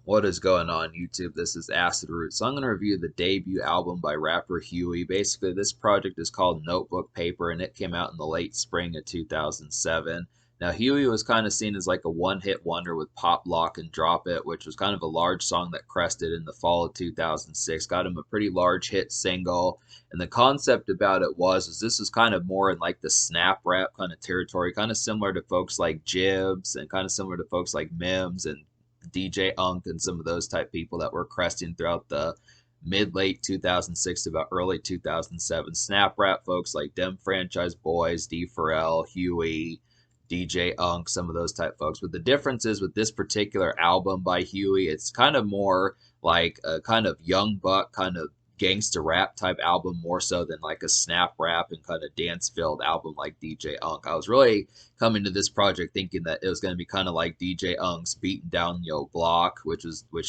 What is going on YouTube? This is Acid Root. So I'm going to review the debut album by rapper Huey. Basically, this project is called Notebook Paper, and it came out in the late spring of 2007. Now, Huey was kind of seen as like a one-hit wonder with Pop Lock and Drop It, which was kind of a large song that crested in the fall of 2006. Got him a pretty large hit single. And the concept about it was this was kind of more in like the snap rap kind of territory, kind of similar to folks like Jibs and kind of similar to folks like Mims and DJ Unk and some of those type people that were cresting throughout the mid late 2006 to about early 2007. Snap rap folks like Dem Franchise Boys, D Pharrell, Huey, DJ Unk, some of those type folks. But the difference is with this particular album by Huey, it's kind of more like a kind of young buck kind of gangster rap type album more so than like a snap rap and kind of dance filled album like DJ Unk. I was really coming to this project thinking that it was going to be kind of like DJ Unk's Beating Down Yo Block, which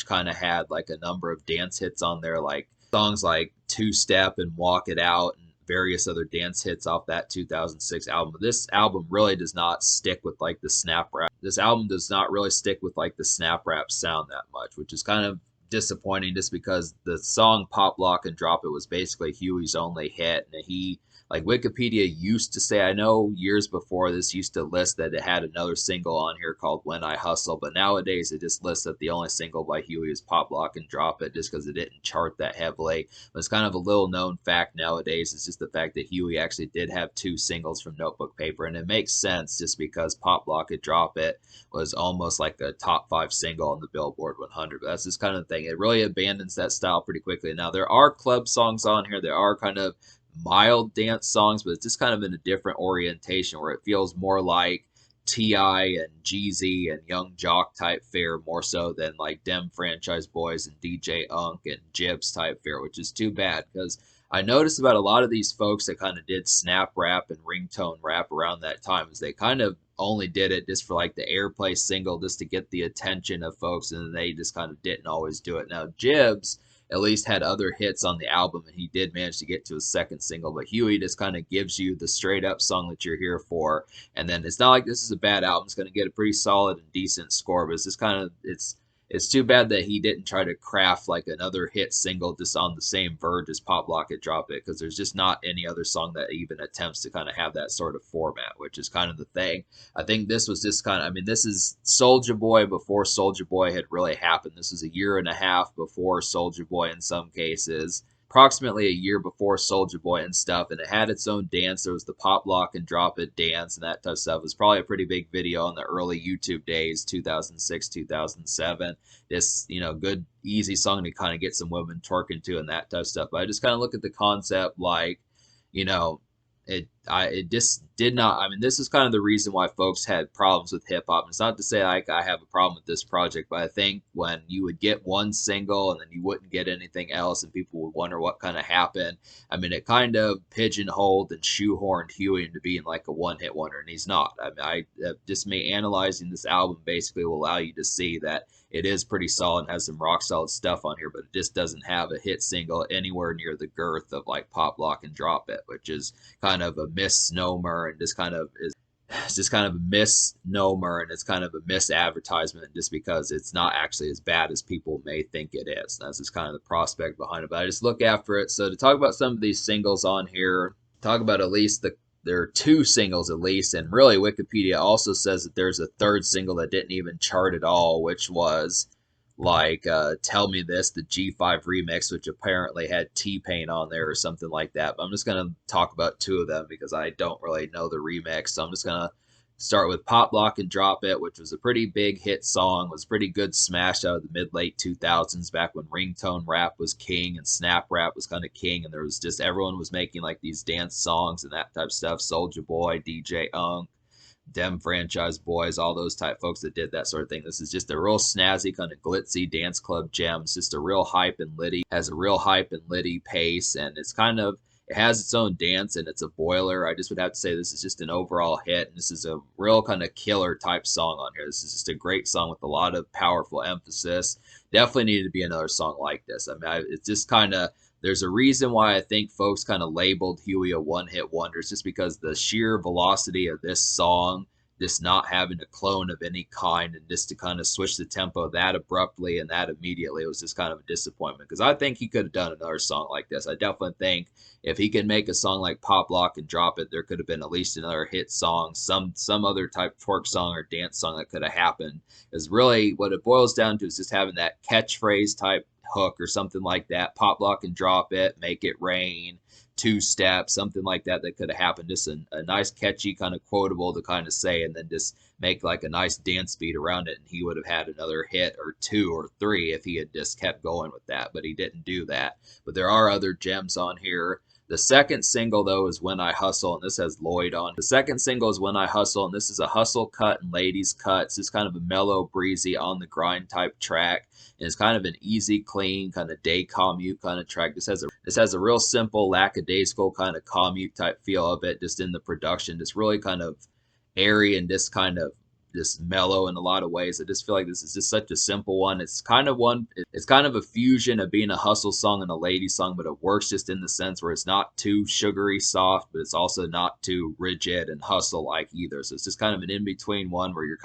kind of had like a number of dance hits on there, like songs like Two Step and Walk It Out and various other dance hits off that 2006 album. This album really does not stick with like the snap rap. This album does not really stick with like the snap rap sound that much, which is kind of disappointing just because the song Pop Lock and Drop It was basically Huey's only hit. And he, like Wikipedia used to say, I know years before this used to list that it had another single on here called When I Hustle, but nowadays it just lists that the only single by Huey is Pop Lock and Drop It just because it didn't chart that heavily. But it's kind of a little known fact nowadays. It's just the fact that Huey actually did have two singles from Notebook Paper, and it makes sense just because Pop Lock and Drop It was almost like a top 5 single on the Billboard 100. But that's just kind of the thing. It really abandons that style pretty quickly. Now, there are club songs on here. There are kind of mild dance songs, but it's just kind of in a different orientation where it feels more like T.I. and Jeezy and Young Jock type fare more so than like Dem Franchise Boys and DJ Unk and Jibs type fare, which is too bad because I noticed about a lot of these folks that kind of did snap rap and ringtone rap around that time is they kind of only did it just for like the airplay single just to get the attention of folks, and they just kind of didn't always do it. Now Jibs at least had other hits on the album, and he did manage to get to his second single, but Huey just kind of gives you the straight up song that you're here for. And then it's not like this is a bad album. It's going to get a pretty solid and decent score, but it's just kind of it's too bad that he didn't try to craft like another hit single just on the same verge as Pop Lock It Drop It, because there's just not any other song that even attempts to kind of have that sort of format, which is kind of the thing. I think this was just kind of, I mean, this is Soulja Boy before Soulja Boy had really happened. This is a year and a half before Soulja Boy in some cases, approximately a year before Soulja Boy and stuff, and it had its own dance. There was the Pop Lock and Drop It dance and that type of stuff. It was probably a pretty big video in the early YouTube days, 2006, 2007. This, good, easy song to kind of get some women twerking to and that type of stuff. But I just kind of look at the concept like, you know, it just did not. I mean, this is kind of the reason why folks had problems with hip hop. It's not to say like I have a problem with this project, but I think when you would get one single and then you wouldn't get anything else, and people would wonder what kind of happened. I mean, it kind of pigeonholed and shoehorned Huey into being like a one-hit wonder, and he's not. I mean, just me analyzing this album basically will allow you to see that it is pretty solid and has some rock solid stuff on here, but it just doesn't have a hit single anywhere near the girth of like Pop Lock and Drop It, which is kind of a misnomer and just kind of is it's just kind of a misnomer, and it's kind of a misadvertisement just because it's not actually as bad as people may think it is. That's just kind of the prospect behind it. But I just look after it. So to talk about some of these singles on here, talk about at least there are two singles at least, and really Wikipedia also says that there's a third single that didn't even chart at all, which was like Tell Me This, the G5 remix, which apparently had T-Pain on there or something like that. But I'm just going to talk about two of them because I don't really know the remix. So I'm just going to start with Pop Lock and Drop It, which was a pretty big hit song, was a pretty good smash out of the mid-late 2000s, back when ringtone rap was king and snap rap was kind of king, and there was just everyone was making like these dance songs and that type of stuff. Soulja Boy, DJ Unk, Dem Franchise Boys, all those type folks that did that sort of thing. This is just a real snazzy, kind of glitzy dance club gem. It's just a real hype and litty, has a real hype and litty pace, and it's kind of, it has its own dance, and it's a boiler. I just would have to say this is just an overall hit, and this is a real kind of killer type song on here. This is just a great song with a lot of powerful emphasis. Definitely needed to be another song like this. I mean, it's just kind of, there's a reason why I think folks kind of labeled Huey a one-hit wonder. It's just because the sheer velocity of this song just not having a clone of any kind, and just to kind of switch the tempo that abruptly and that immediately, it was just kind of a disappointment because I think he could have done another song like this. I definitely think if he can make a song like Pop Lock and Drop It, there could have been at least another hit song, some other type of twerk song or dance song that could have happened. Is really what it boils down to is just having that catchphrase type hook or something like that. Pop Lock and Drop It, Make It Rain, Two Step, something like that that could have happened. Just a nice, catchy, kind of quotable to kind of say, and then just make like a nice dance beat around it, and he would have had another hit or two or three if he had just kept going with that. But he didn't do that. But there are other gems on here. The second single, though, is When I Hustle, and this has Lloyd on. The second single is When I Hustle, and this is a hustle cut and ladies cut. It's just kind of a mellow, breezy, on the grind type track. And it's kind of an easy, clean, kind of day commute kind of track. This has a real simple, lackadaisical kind of commute type feel of it, just in the production. Just really kind of airy and just kind of just mellow in a lot of ways. I just feel like this is just such a simple one. It's kind of a fusion of being a hustle song and a lady song, but it works just in the sense where it's not too sugary soft, but it's also not too rigid and hustle like either. So it's just kind of an in-between one where you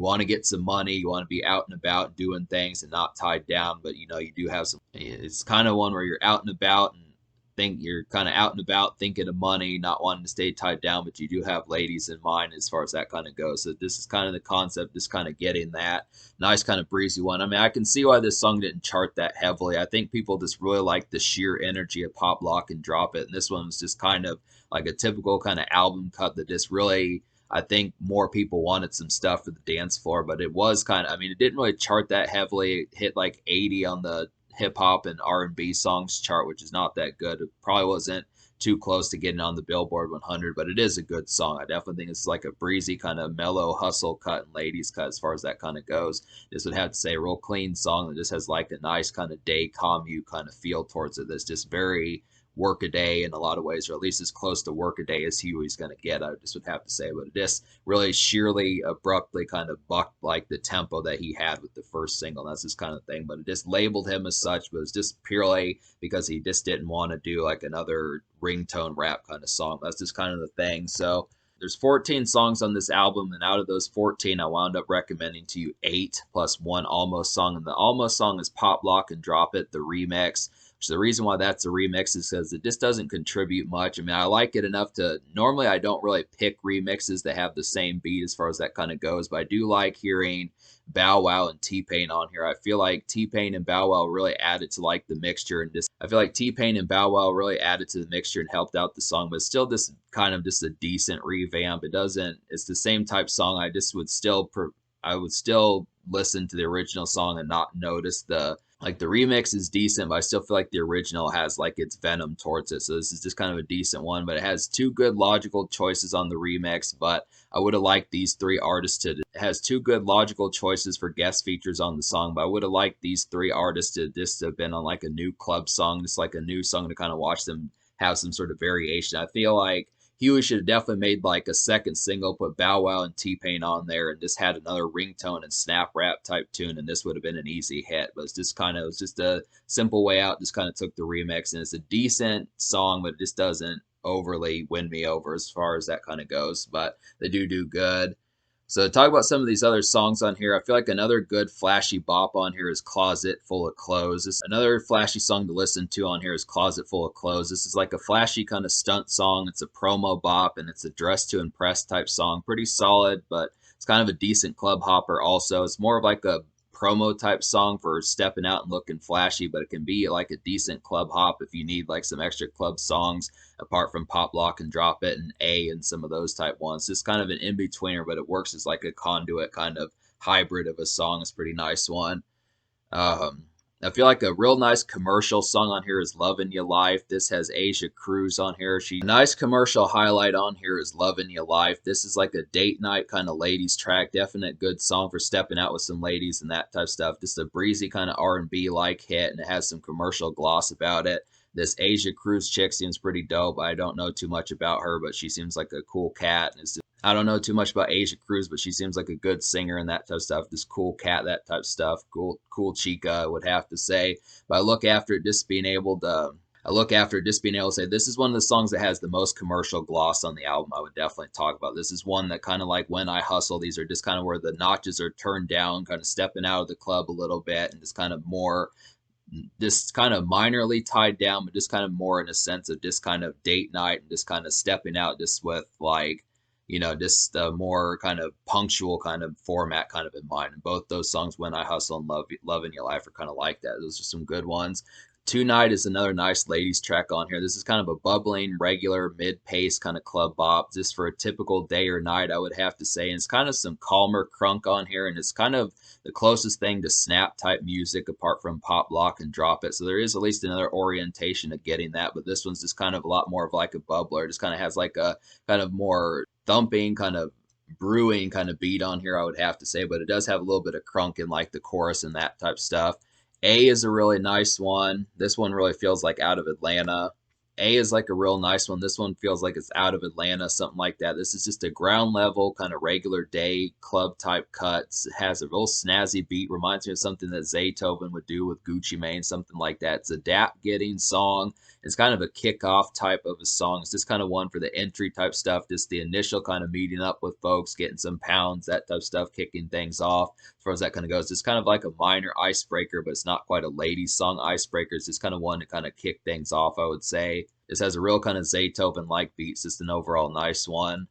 want to get some money, you want to be out and about doing things and not tied down, but you do have some, it's kind of one where you're out and about and think you're kind of out and about thinking of money, not wanting to stay tied down, but you do have ladies in mind as far as that kind of goes. So this is kind of the concept, just kind of getting that nice kind of breezy one. I mean, I can see why this song didn't chart that heavily. I think people just really like the sheer energy of Pop Lock and Drop It, and this one was just kind of like a typical kind of album cut that just really, I think more people wanted some stuff for the dance floor, but it was kind of, I mean, it didn't really chart that heavily. It hit like 80 on the hip hop and R&B songs chart, which is not that good. It probably wasn't too close to getting on the Billboard 100, but it is a good song. I definitely think it's like a breezy kind of mellow hustle cut and ladies cut as far as that kind of goes. This would have to say a real clean song that just has like a nice kind of day commute kind of feel towards it. That's just very workaday in a lot of ways, or at least as close to workaday as Huey's going to get. I just would have to say, but it just really sheerly abruptly kind of bucked like the tempo that he had with the first single. That's this kind of thing, but it just labeled him as such, but it's just purely because he just didn't want to do like another ringtone rap kind of song. That's just kind of the thing. So there's 14 songs on this album, and out of those 14, I wound up recommending to you 8 plus one almost song. And the almost song is Pop Lock and Drop It, the remix. So the reason why that's a remix is because it just doesn't contribute much. I mean, I like it enough to, normally I don't really pick remixes that have the same beat as far as that kind of goes, but I do like hearing Bow Wow and T-Pain on here. I feel like T-Pain and Bow Wow really added to like the mixture, and just I feel like T-Pain and Bow Wow really added to the mixture and helped out the song, but it's still just kind of just a decent revamp. It's the same type song. I would still listen to the original song and not notice the remix is decent, but I still feel like the original has like its venom towards it. So this is just kind of a decent one, but it has two good logical choices on the remix. But I would have liked these three artists to, it has two good logical choices for guest features on the song, but I would have liked these three artists to just have been on like a new club song, just like a new song to kind of watch them have some sort of variation. I feel like Huey should have definitely made like a second single, put Bow Wow and T-Pain on there, and just had another ringtone and snap rap type tune, and this would have been an easy hit. But it was just a simple way out. Just kind of took the remix, and it's a decent song, but it just doesn't overly win me over as far as that kind of goes. But they do good. So to talk about some of these other songs on here, I feel like another good flashy bop on here is Closet Full of Clothes. Another flashy song to listen to on here is Closet Full of Clothes. This is like a flashy kind of stunt song. It's a promo bop, and it's a dress to impress type song. Pretty solid, but it's kind of a decent club hopper also. It's more of like a promo type song for stepping out and looking flashy, but it can be like a decent club hop if you need like some extra club songs apart from Pop Lock and Drop It and A and some of those type ones. It's kind of an in-betweener, but it works as like a conduit kind of hybrid of a song. It's a pretty nice one. I feel like a real nice commercial song on here is Lovin' Your Life. This has Asia Cruz on here. A nice commercial highlight on here is Lovin' Your Life. This is like a date night kind of ladies track. Definite good song for stepping out with some ladies and that type of stuff. Just a breezy kind of R&B like hit, and it has some commercial gloss about it. This Asia Cruz chick seems pretty dope. I don't know too much about her, but she seems like a cool cat. And I don't know too much about Asia Cruz, but she seems like a good singer and that type of stuff. This cool cat, that type of stuff. Cool chica, I would have to say. But I look after it just being able to, I look after just being able to say this is one of the songs that has the most commercial gloss on the album. I would definitely talk about. This is one that kind of like When I Hustle. These are just kind of where the notches are turned down, kind of stepping out of the club a little bit, and just kind of more just kind of minorly tied down, but just kind of more in a sense of just kind of date night and just kind of stepping out just with like, just a more kind of punctual kind of format kind of in mind. And both those songs, When I Hustle and Love in Your Life, are kind of like that. Those are some good ones. Tonight is another nice ladies track on here. This is kind of a bubbling, regular, mid-pace kind of club bop, just for a typical day or night, I would have to say. And it's kind of some calmer crunk on here, and it's kind of the closest thing to snap type music apart from pop, lock, and drop it. So there is at least another orientation of getting that, but this one's just kind of a lot more of like a bubbler. It just kind of has like a kind of more thumping, kind of brewing kind of beat on here, I would have to say, but it does have a little bit of crunk in like the chorus and that type stuff. A is a really nice one. This one really feels like Out of Atlanta. A is like a real nice one. This one feels like it's Out of Atlanta, something like that. This is just a ground level, kind of regular day club type cuts. It has a real snazzy beat. Reminds me of something that Zaytoven would do with Gucci Mane, something like that. It's a dap getting song. It's kind of a kickoff type of a song. It's just kind of one for the entry type stuff, just the initial kind of meeting up with folks, getting some pounds, that type of stuff, kicking things off. As far as that kind of goes, it's kind of like a minor icebreaker, but it's not quite a ladies song icebreaker. It's just kind of one to kind of kick things off, I would say. This has a real kind of Zaytoven like beat. It's just an overall nice one.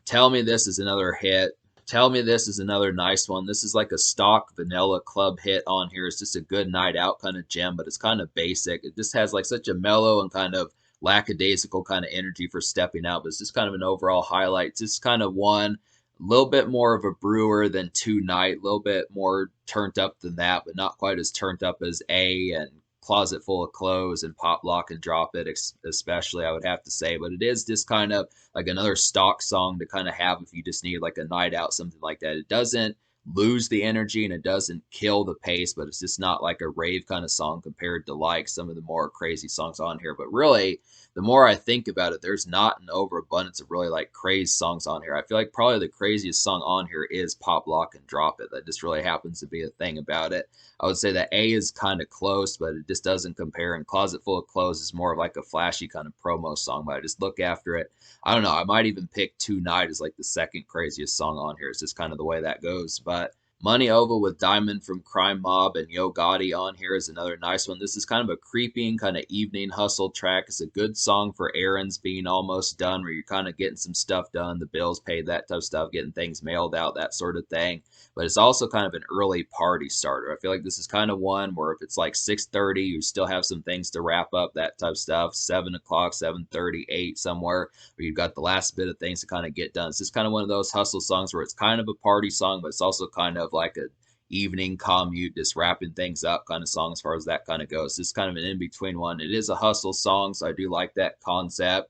Tell Me This is another hit. Tell Me This is another nice one. This is like a stock vanilla club hit on here. It's just a good night out kind of gem, but it's kind of basic. It just has like such a mellow and kind of lackadaisical kind of energy for stepping out, but it's just kind of an overall highlight. It's just kind of one, a little bit more of a brewer than Tonight, a little bit more turned up than that, but not quite as turned up as A and Closet Full of Clothes and Pop Lock and Drop It, especially, I would have to say. But it is just kind of like another stock song to kind of have if you just need like a night out, something like that. It doesn't lose the energy and it doesn't kill the pace, but it's just not like a rave kind of song compared to like some of the more crazy songs on here. But really, the more I think about it, there's not an overabundance of really like crazy songs on here. I feel like probably the craziest song on here is Pop Lock and Drop It. That just really happens to be a thing about it. I would say that A is kind of close, but it just doesn't compare. And Closet Full of Clothes is more of like a flashy kind of promo song, but I just look after it. I don't know. I might even pick Tonight as like the second craziest song on here. It's just kind of the way that goes. But Money Over with Diamond from Crime Mob and Yo Gotti on here is another nice one. This is kind of a creeping kind of evening hustle track. It's a good song for errands being almost done, where you're kind of getting some stuff done, the bills paid, that type of stuff, getting things mailed out, that sort of thing. But it's also kind of an early party starter. I feel like this is kind of one where if it's like 6:30, you still have some things to wrap up, that type of stuff. 7 o'clock, 7:30, 8 somewhere, where you've got the last bit of things to kind of get done. It's just kind of one of those hustle songs where it's kind of a party song, but it's also kind of like a evening commute, just wrapping things up kind of song as far as that kind of goes. It's kind of an in-between one. It is a hustle song, so I do like that concept.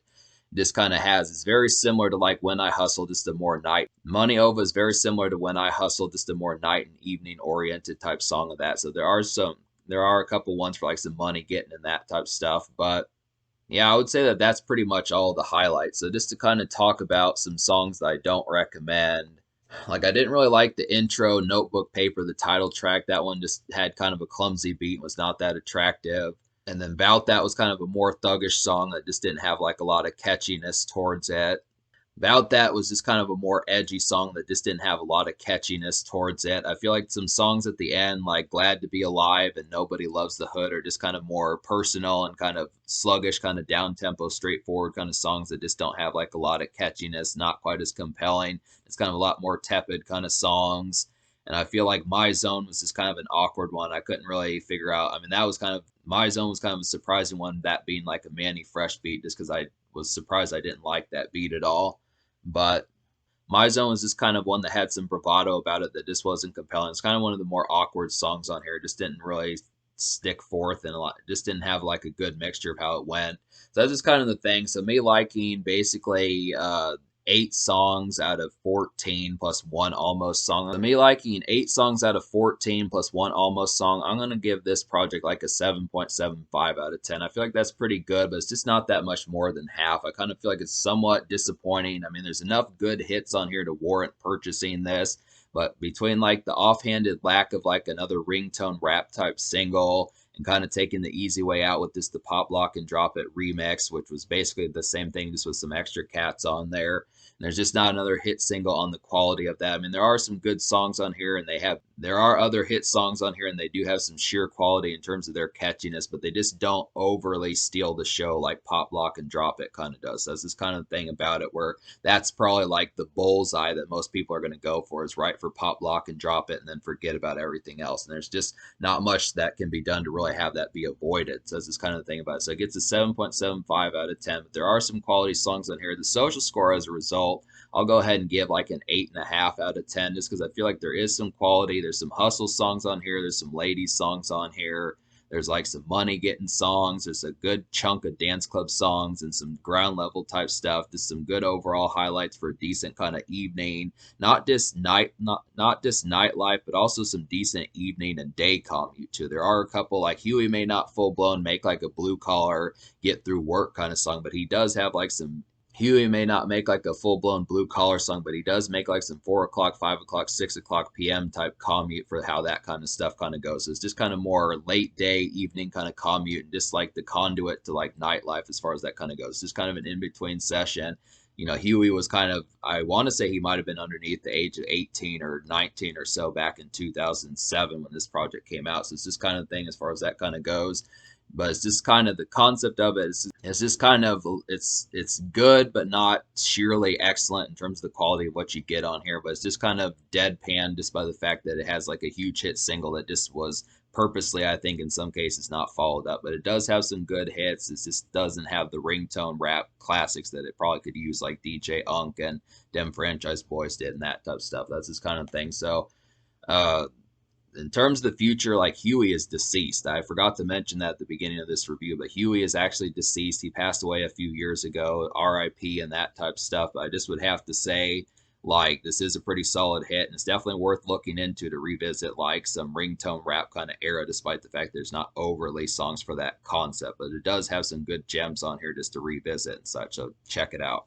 This kind of has, it's very similar to like When I Hustle, just a more night. Money Over is very similar to When I Hustle, just a more night and evening oriented type song of that. So there are a couple ones for like some money getting and that type of stuff, but yeah, I would say that that's pretty much all the highlights. So just to kind of talk about some songs that I don't recommend. Like I didn't really like the intro, Notebook Paper, the title track. That one just had kind of a clumsy beat and was not that attractive. And then Bout That was kind of a more thuggish song that just didn't have like a lot of catchiness towards it. About That was just kind of a more edgy song that just didn't have a lot of catchiness towards it. I feel like some songs at the end, like Glad to Be Alive and Nobody Loves the Hood, are just kind of more personal and kind of sluggish, kind of down tempo, straightforward kind of songs that just don't have like a lot of catchiness, not quite as compelling. It's kind of a lot more tepid kind of songs. And I feel like My Zone was just kind of an awkward one. I couldn't really figure out. I mean, that was kind of, My Zone was kind of a surprising one, that being like a Manny Fresh beat, just because I was surprised I didn't like that beat at all. But My Zone is just kind of one that had some bravado about it that just wasn't compelling. It's kind of one of the more awkward songs on here. It just didn't really stick forth and a lot, just didn't have like a good mixture of how it went. So that's just kind of the thing. So me liking basically 8 songs out of 14 plus one almost song. So me liking 8 songs out of 14 plus one almost song, I'm going to give this project like a 7.75 out of 10. I feel like that's pretty good, but it's just not that much more than half. I kind of feel like it's somewhat disappointing. I mean, there's enough good hits on here to warrant purchasing this, but between like the offhanded lack of like another ringtone rap type single and kind of taking the easy way out with this the Pop Lock and Drop It remix, which was basically the same thing, just with some extra cats on there. And there's just not another hit single on the quality of that. I mean, there are some good songs on here, and there are other hit songs on here, and they do have some sheer quality in terms of their catchiness, but they just don't overly steal the show like Pop Lock and Drop It kind of does. So that's this kind of thing about it where that's probably like the bullseye that most people are going to go for, is right for Pop Lock and Drop It and then forget about everything else. And there's just not much that can be done to really have that be avoided. So that's this kind of thing about it. So it gets a 7.75 out of 10, but there are some quality songs on here. The social score as a result, I'll go ahead and give like an 8.5 out of 10, just because I feel like there is some quality. There's some hustle songs on here. There's some ladies songs on here. There's like some money getting songs. There's a good chunk of dance club songs and some ground level type stuff. Just some good overall highlights for a decent kind of evening. Not just nightlife, but also some decent evening and day commute too. There are a couple, like Huey may not full blown make like a blue collar get through work kind of song, but he does have like some. Huey may not make like a full blown blue collar song, but he does make like some 4 o'clock, 5 o'clock, 6 o'clock p.m. type commute for how that kind of stuff kind of goes. So it's just kind of more late day, evening kind of commute, and just like the conduit to like nightlife as far as that kind of goes. It's just kind of an in between session. You know, Huey was kind of, I want to say he might have been underneath the age of 18 or 19 or so back in 2007 when this project came out. So it's just kind of thing as far as that kind of goes, but it's just kind of the concept of it. It's just kind of it's good, but not sheerly excellent in terms of the quality of what you get on here. But it's just kind of deadpan, just by the fact that it has like a huge hit single that just was purposely, I think, in some cases not followed up. But it does have some good hits. It just doesn't have the ringtone rap classics that it probably could use, like DJ Unk and Dem Franchise Boys did and that type of stuff. That's this kind of thing. So. Uh, in terms of the future, like Huey is deceased. I forgot to mention that at the beginning of this review, but Huey is actually deceased. He passed away a few years ago, RIP and that type of stuff. But I just would have to say, like, this is a pretty solid hit, and it's definitely worth looking into to revisit, like, some ringtone rap kind of era, despite the fact there's not overly songs for that concept. But it does have some good gems on here just to revisit and such, so check it out.